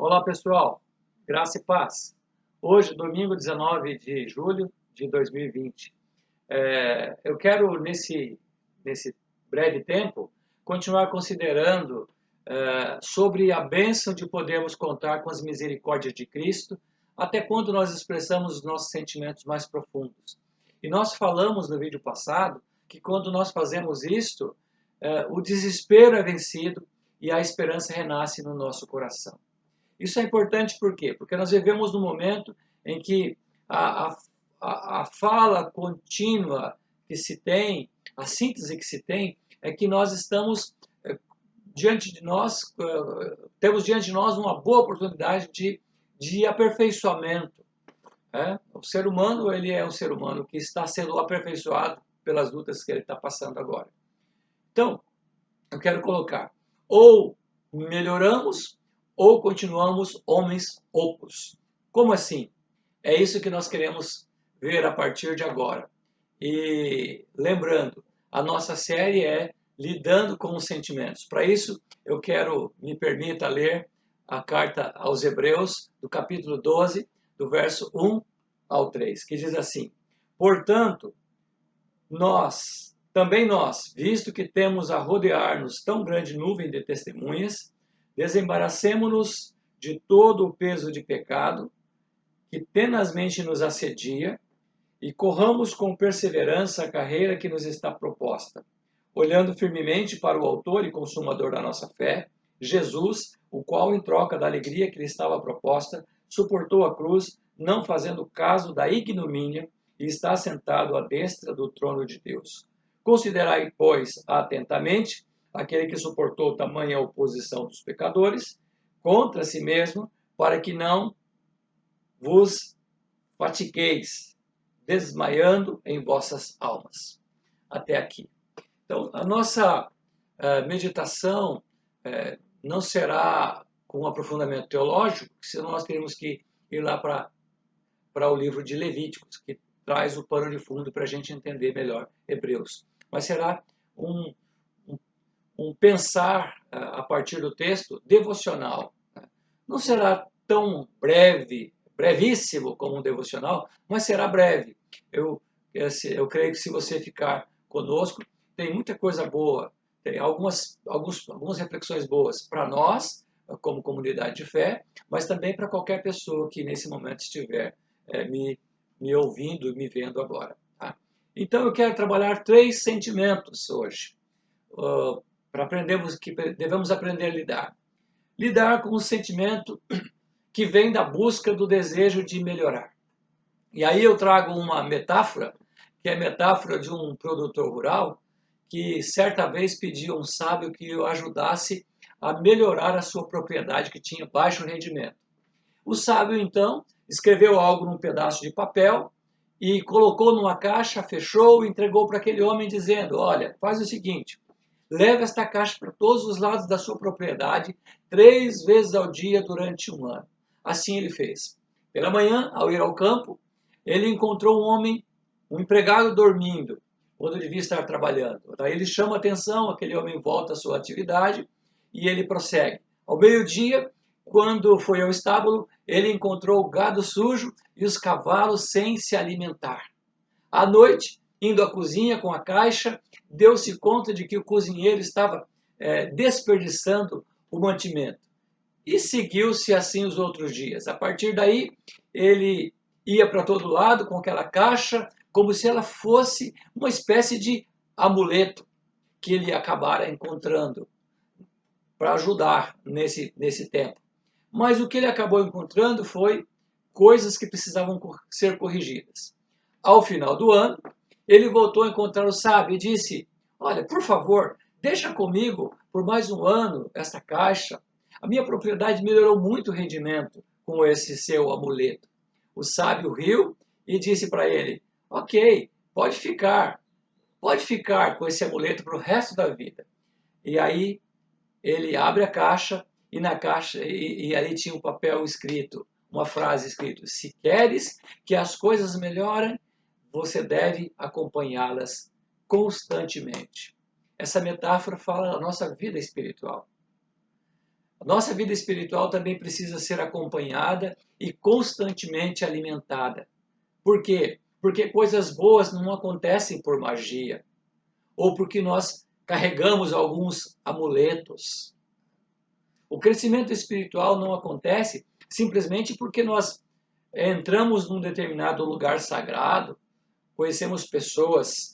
Olá pessoal, graça e paz. Hoje, domingo 19 de julho de 2020. Eu quero, nesse breve tempo, continuar considerando sobre a bênção de podermos contar com as misericórdias de Cristo, até quando nós expressamos os nossos sentimentos mais profundos. E nós falamos no vídeo passado que quando nós fazemos isto, o desespero é vencido e a esperança renasce no nosso coração. Isso é importante por quê? Porque nós vivemos num momento em que a fala contínua que se tem, a síntese que se tem, é que nós estamos diante de nós, temos diante de nós uma boa oportunidade de aperfeiçoamento. O ser humano, ele é um ser humano que está sendo aperfeiçoado pelas lutas que ele está passando agora. Então, eu quero colocar, ou melhoramos, ou continuamos homens ocos. Como assim? É isso que nós queremos ver a partir de agora. E lembrando, a nossa série é Lidando com os Sentimentos. Para isso, eu quero, me permita ler a carta aos Hebreus, do capítulo 12, do verso 1 ao 3, que diz assim: Portanto, também nós, visto que temos a rodear-nos tão grande nuvem de testemunhas, desembaracemo-nos de todo o peso de pecado que tenazmente nos assedia e corramos com perseverança a carreira que nos está proposta, olhando firmemente para o autor e consumador da nossa fé, Jesus, o qual, em troca da alegria que lhe estava proposta, suportou a cruz, não fazendo caso da ignomínia, e está sentado à destra do trono de Deus. Considerai, pois, atentamente aquele que suportou tamanha oposição dos pecadores contra si mesmo, para que não vos fatigueis, desmaiando em vossas almas. Até aqui. Então, a nossa meditação não será com um aprofundamento teológico, senão nós teríamos que ir lá para o livro de Levíticos, que traz o pano de fundo para a gente entender melhor Hebreus. Mas será um pensar a partir do texto devocional. Não será tão brevíssimo como um devocional, mas será breve. Eu creio que se você ficar conosco, tem muita coisa boa, tem algumas reflexões boas para nós, como comunidade de fé, mas também para qualquer pessoa que nesse momento estiver me ouvindo e me vendo agora. Tá? Então eu quero trabalhar 3 sentimentos hoje, para aprendermos que devemos aprender a lidar. Lidar com o sentimento que vem da busca do desejo de melhorar. E aí eu trago uma metáfora, que é a metáfora de um produtor rural, que certa vez pediu a um sábio que o ajudasse a melhorar a sua propriedade, que tinha baixo rendimento. O sábio, então, escreveu algo num pedaço de papel e colocou numa caixa, fechou e entregou para aquele homem, dizendo: olha, faz o seguinte, leve esta caixa para todos os lados da sua propriedade 3 vezes ao dia durante 1 ano. Assim ele fez. Pela manhã, ao ir ao campo, ele encontrou um homem, um empregado dormindo, quando devia estar trabalhando. Daí ele chama a atenção, aquele homem volta à sua atividade e ele prossegue. Ao meio-dia, quando foi ao estábulo, ele encontrou o gado sujo e os cavalos sem se alimentar. À noite, indo à cozinha com a caixa, deu-se conta de que o cozinheiro estava desperdiçando o mantimento. E seguiu-se assim os outros dias. A partir daí, ele ia para todo lado com aquela caixa, como se ela fosse uma espécie de amuleto que ele acabara encontrando para ajudar nesse tempo. Mas o que ele acabou encontrando foi coisas que precisavam ser corrigidas. Ao final do ano, ele voltou a encontrar o sábio e disse: olha, por favor, deixa comigo por mais 1 ano esta caixa. A minha propriedade melhorou muito o rendimento com esse seu amuleto. O sábio riu e disse para ele: ok, pode ficar com esse amuleto para o resto da vida. E aí ele abre a caixa e na caixa e ali tinha um papel escrito, uma frase escrita: se queres que as coisas melhorem, você deve acompanhá-las constantemente. Essa metáfora fala da nossa vida espiritual. A nossa vida espiritual também precisa ser acompanhada e constantemente alimentada. Por quê? Porque coisas boas não acontecem por magia, ou porque nós carregamos alguns amuletos. O crescimento espiritual não acontece simplesmente porque nós entramos num determinado lugar sagrado, conhecemos pessoas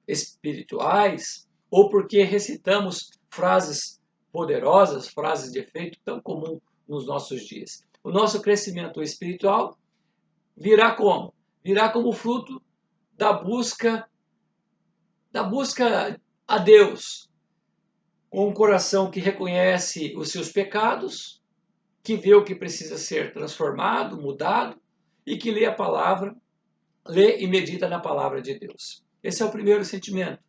espirituais, ou porque recitamos frases poderosas, frases de efeito tão comum nos nossos dias. O nosso crescimento espiritual virá como? Virá como fruto da busca a Deus, com um coração que reconhece os seus pecados, que vê o que precisa ser transformado, mudado, e que lê a palavra, lê e medita na palavra de Deus. Esse é o primeiro sentimento,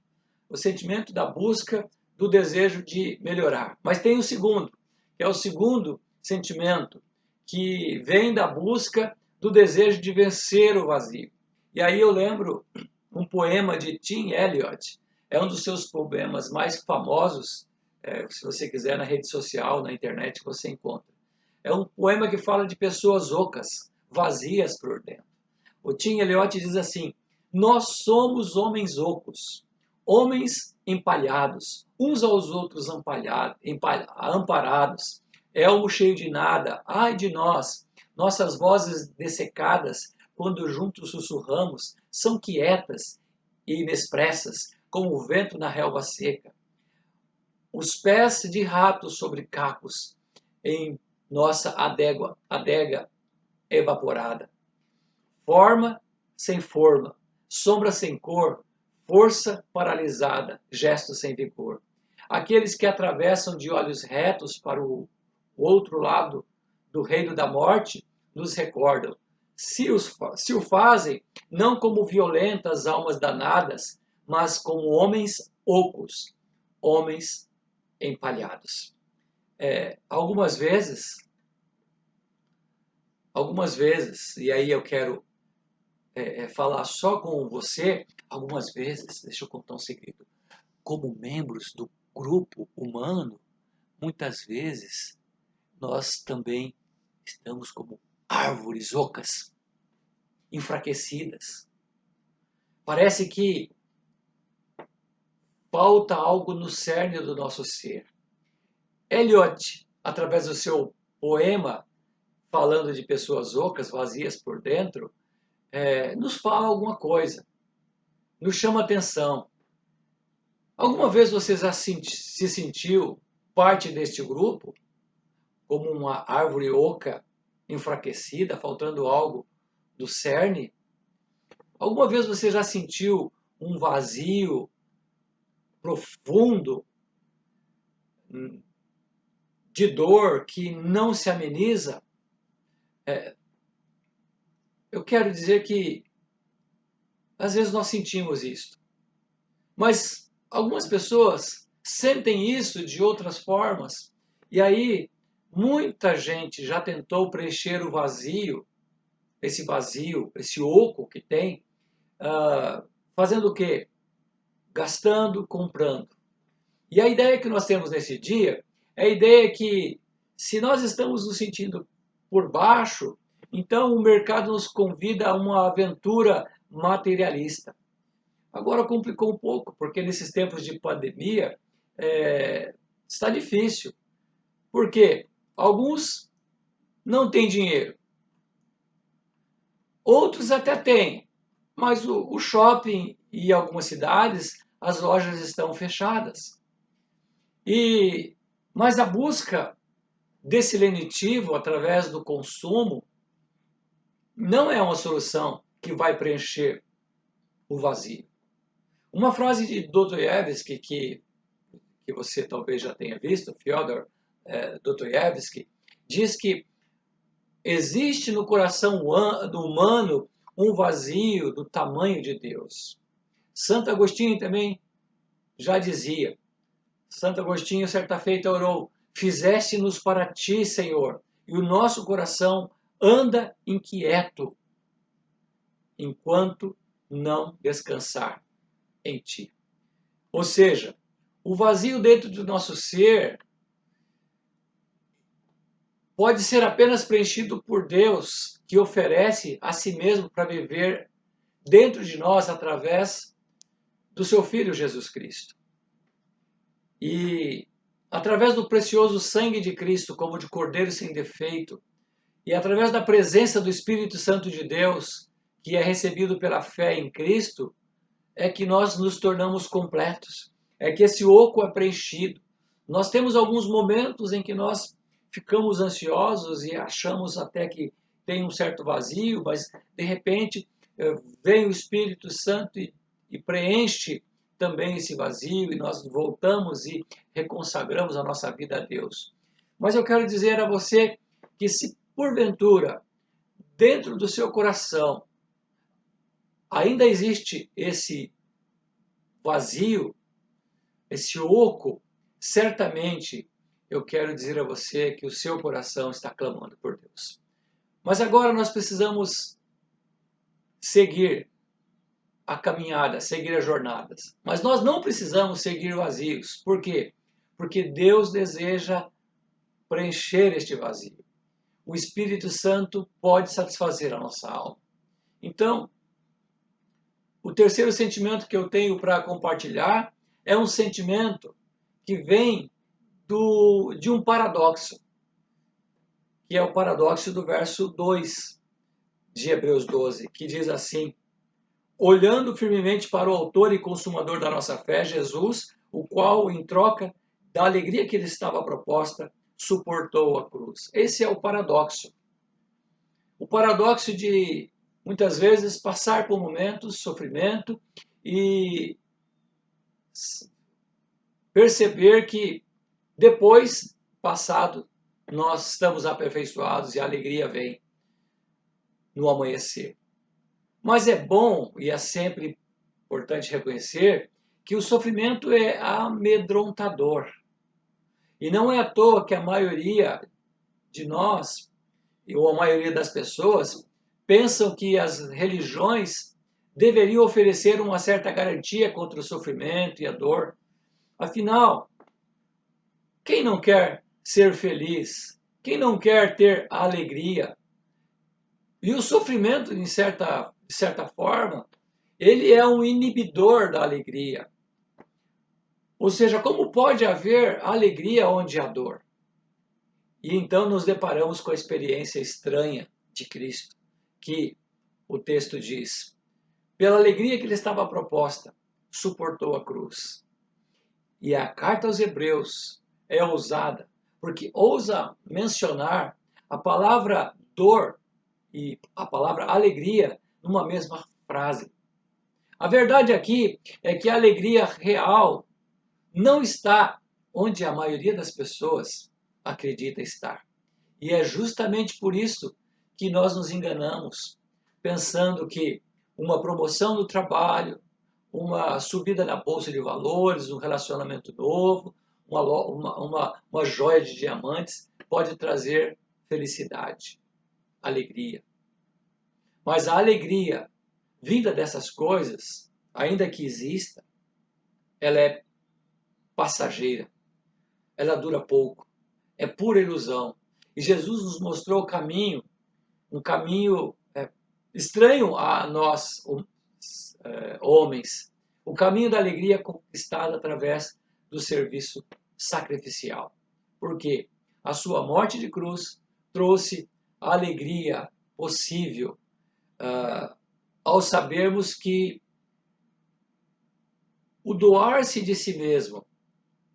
o sentimento da busca, do desejo de melhorar. Mas tem o segundo, que é o segundo sentimento, que vem da busca do desejo de vencer o vazio. E aí eu lembro um poema de Tim Eliot, é um dos seus poemas mais famosos, se você quiser na rede social, na internet, você encontra. É um poema que fala de pessoas ocas, vazias por dentro. O Tim Eliot diz assim: nós somos homens ocos, homens empalhados, uns aos outros amparados, elmo cheio de nada, ai de nós, nossas vozes dessecadas, quando juntos sussurramos, são quietas e inexpressas, como o vento na relva seca. Os pés de rato sobre cacos, em nossa adega evaporada. Forma sem forma, sombra sem cor, força paralisada, gesto sem vigor. Aqueles que atravessam de olhos retos para o outro lado do reino da morte nos recordam. Se o fazem, não como violentas almas danadas, mas como homens ocos, homens empalhados. Algumas vezes, e aí eu quero falar só com você, algumas vezes, deixa eu contar um segredo, como membros do grupo humano, muitas vezes nós também estamos como árvores ocas, enfraquecidas. Parece que falta algo no cerne do nosso ser. Eliot, através do seu poema, falando de pessoas ocas, vazias por dentro, nos fala alguma coisa, nos chama atenção. Alguma vez você já se sentiu parte deste grupo, como uma árvore oca, enfraquecida, faltando algo do cerne? Alguma vez você já sentiu um vazio profundo de dor que não se ameniza? Eu quero dizer que às vezes nós sentimos isso, mas algumas pessoas sentem isso de outras formas, e aí muita gente já tentou preencher o vazio, esse oco que tem, fazendo o quê? Gastando, comprando. E a ideia que nós temos nesse dia é a ideia que, se nós estamos nos sentindo por baixo, então o mercado nos convida a uma aventura materialista. Agora complicou um pouco, porque nesses tempos de pandemia está difícil. Por quê? Alguns não têm dinheiro, outros até têm, mas o shopping e algumas cidades, as lojas estão fechadas. Mas a busca desse lenitivo através do consumo não é uma solução que vai preencher o vazio. Uma frase de Dostoiévski, que você talvez já tenha visto, Fyodor Dostoiévski, diz que existe no coração do humano um vazio do tamanho de Deus. Santo Agostinho também já dizia. Santo Agostinho, certa feita, orou: fizeste-nos para ti, Senhor, e o nosso coração anda inquieto, enquanto não descansar em ti. Ou seja, o vazio dentro do nosso ser pode ser apenas preenchido por Deus, que oferece a si mesmo para viver dentro de nós através do seu Filho Jesus Cristo. E através do precioso sangue de Cristo, como de cordeiro sem defeito, e através da presença do Espírito Santo de Deus, que é recebido pela fé em Cristo, é que nós nos tornamos completos, é que esse oco é preenchido. Nós temos alguns momentos em que nós ficamos ansiosos e achamos até que tem um certo vazio, mas de repente vem o Espírito Santo e preenche também esse vazio e nós voltamos e reconsagramos a nossa vida a Deus. Mas eu quero dizer a você que se porventura dentro do seu coração ainda existe esse vazio, esse oco, certamente eu quero dizer a você que o seu coração está clamando por Deus. Mas agora nós precisamos seguir a caminhada, seguir as jornadas. Mas nós não precisamos seguir vazios. Por quê? Porque Deus deseja preencher este vazio. O Espírito Santo pode satisfazer a nossa alma. Então, o terceiro sentimento que eu tenho para compartilhar é um sentimento que vem de um paradoxo, que é o paradoxo do verso 2 de Hebreus 12, que diz assim: olhando firmemente para o autor e consumador da nossa fé, Jesus, o qual, em troca da alegria que lhe estava proposta, suportou a cruz. Esse é o paradoxo. O paradoxo de, muitas vezes, passar por momentos de sofrimento e perceber que, depois, passado, nós estamos aperfeiçoados e a alegria vem no amanhecer. Mas é bom e é sempre importante reconhecer que o sofrimento é amedrontador. E não é à toa que a maioria de nós, ou a maioria das pessoas, pensam que as religiões deveriam oferecer uma certa garantia contra o sofrimento e a dor. Afinal, quem não quer ser feliz? Quem não quer ter alegria? E o sofrimento, de certa forma, ele é um inibidor da alegria. Ou seja, como pode haver alegria onde há dor? E então nos deparamos com a experiência estranha de Cristo, que o texto diz: pela alegria que lhe estava proposta, suportou a cruz. E a carta aos Hebreus é ousada, porque ousa mencionar a palavra dor e a palavra alegria numa mesma frase. A verdade aqui é que a alegria real não está onde a maioria das pessoas acredita estar. E é justamente por isso que nós nos enganamos, pensando que uma promoção no trabalho, uma subida na bolsa de valores, um relacionamento novo, uma joia de diamantes pode trazer felicidade, alegria. Mas a alegria vinda dessas coisas, ainda que exista, ela é passageira, ela dura pouco, é pura ilusão. E Jesus nos mostrou o caminho, um caminho estranho a nós, homens, o caminho da alegria conquistada através do serviço sacrificial. Porque a sua morte de cruz trouxe a alegria possível ao sabermos que o doar-se de si mesmo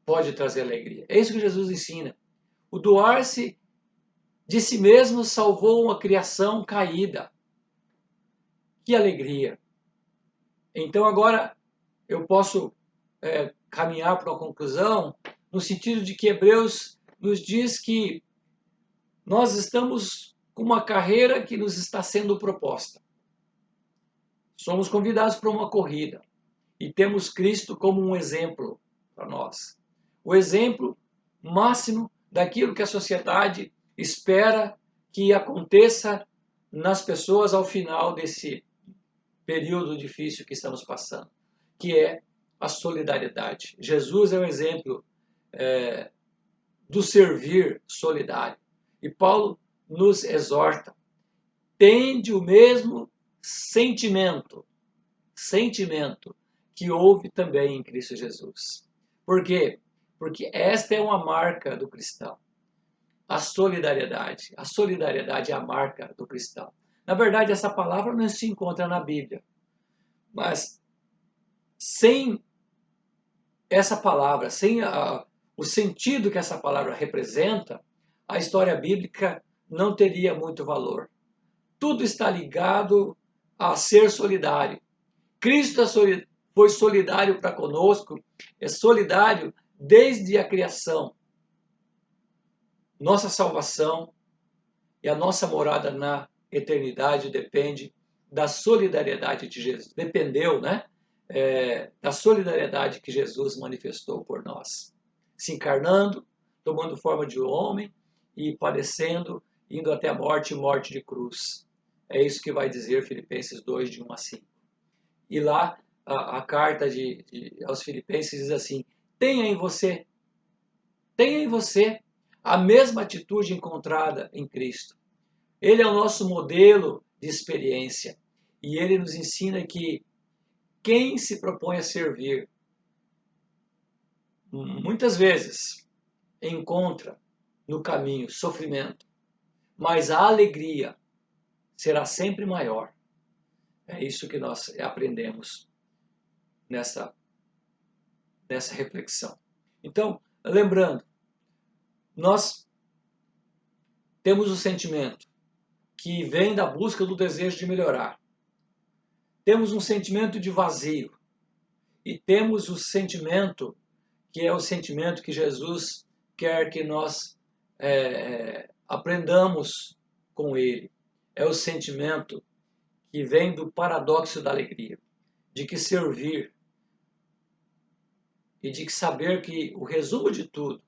pode trazer alegria. É isso que Jesus ensina. O doar-se de si mesmo salvou uma criação caída. Que alegria! Então agora eu posso caminhar para uma conclusão no sentido de que Hebreus nos diz que nós estamos com uma carreira que nos está sendo proposta. Somos convidados para uma corrida e temos Cristo como um exemplo para nós. O exemplo máximo daquilo que a sociedade espera que aconteça nas pessoas ao final desse período difícil que estamos passando, que é a solidariedade. Jesus é um exemplo do servir solidário. E Paulo nos exorta, tende o mesmo sentimento que houve também em Cristo Jesus. Por quê? Porque esta é uma marca do cristão. A solidariedade. A solidariedade é a marca do cristão. Na verdade, essa palavra não se encontra na Bíblia. Mas sem essa palavra, sem o sentido que essa palavra representa, a história bíblica não teria muito valor. Tudo está ligado a ser solidário. Cristo foi solidário para conosco, é solidário desde a criação. Nossa salvação e a nossa morada na eternidade depende da solidariedade de Jesus. Dependeu, né? Da solidariedade que Jesus manifestou por nós. Se encarnando, tomando forma de homem e padecendo, indo até a morte e morte de cruz. É isso que vai dizer Filipenses 2, de 1 a 5. E lá a carta aos Filipenses diz assim: tenha em você a mesma atitude encontrada em Cristo. Ele é o nosso modelo de experiência e ele nos ensina que quem se propõe a servir, muitas vezes encontra no caminho sofrimento, mas a alegria será sempre maior. É isso que nós aprendemos nessa reflexão. Então, lembrando, nós temos o sentimento que vem da busca do desejo de melhorar. Temos um sentimento de vazio. E temos o sentimento que é o sentimento que Jesus quer que nós aprendamos com ele. É o sentimento que vem do paradoxo da alegria, de que servir e de que saber que o resumo de tudo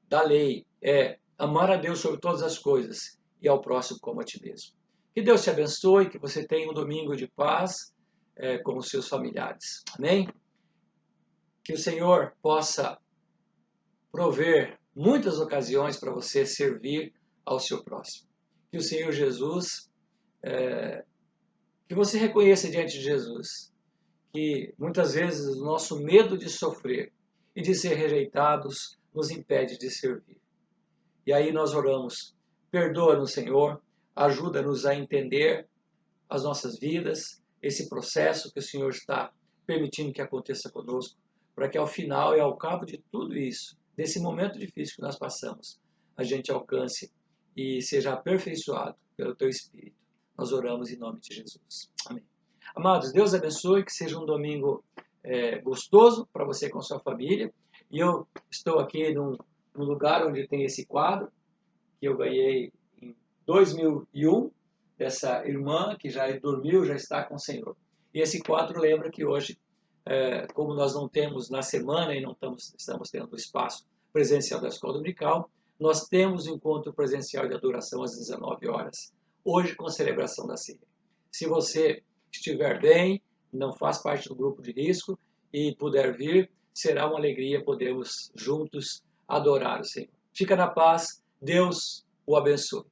da lei é amar a Deus sobre todas as coisas e ao próximo como a ti mesmo. Que Deus te abençoe, que você tenha um domingo de paz com os seus familiares. Amém? Que o Senhor possa prover muitas ocasiões para você servir ao seu próximo. Que o Senhor Jesus, que você reconheça diante de Jesus, que muitas vezes o nosso medo de sofrer e de ser rejeitados nos impede de servir. E aí nós oramos, perdoa-nos, Senhor, ajuda-nos a entender as nossas vidas, esse processo que o Senhor está permitindo que aconteça conosco, para que ao final e ao cabo de tudo isso, desse momento difícil que nós passamos, a gente alcance e seja aperfeiçoado pelo Teu Espírito. Nós oramos em nome de Jesus. Amém. Amados, Deus abençoe, que seja um domingo gostoso para você com a sua família. E eu estou aqui num lugar onde tem esse quadro, que eu ganhei em 2001, dessa irmã que já dormiu, já está com o Senhor. E esse quadro lembra que hoje, como nós não temos na semana e não estamos tendo espaço presencial da escola dominical, nós temos um encontro presencial de adoração às 19 horas, hoje com celebração da ceia. Se você estiver bem, não faz parte do grupo de risco e puder vir, será uma alegria podermos juntos adorar o Senhor. Fica na paz, Deus o abençoe.